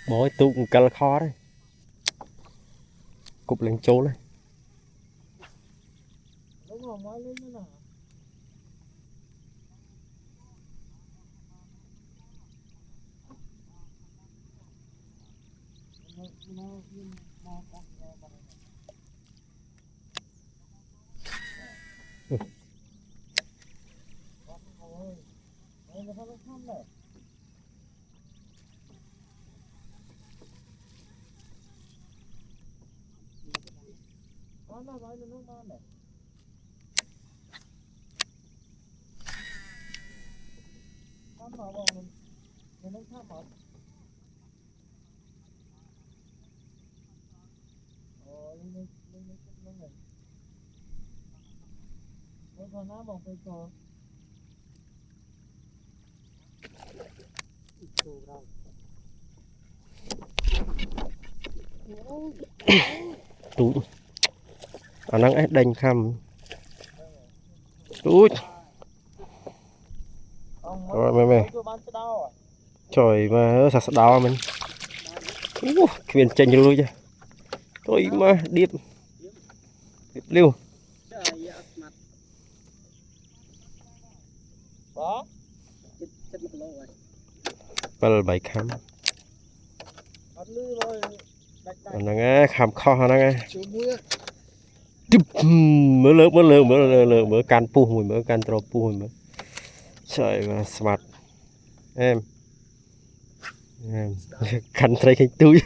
bói tụ cà kho đấy cục lên chỗ đấy tụ ở năng ấy đành khăm ui rồi mày trời mà sạt đào mình quyền tranh luôn chứ tôi mà điệp liêu bal bảy khăm năng á khăm kho năng á mở can pu mùi mở can trò pu mùi mở trời mà smart em khăn thấy cái túi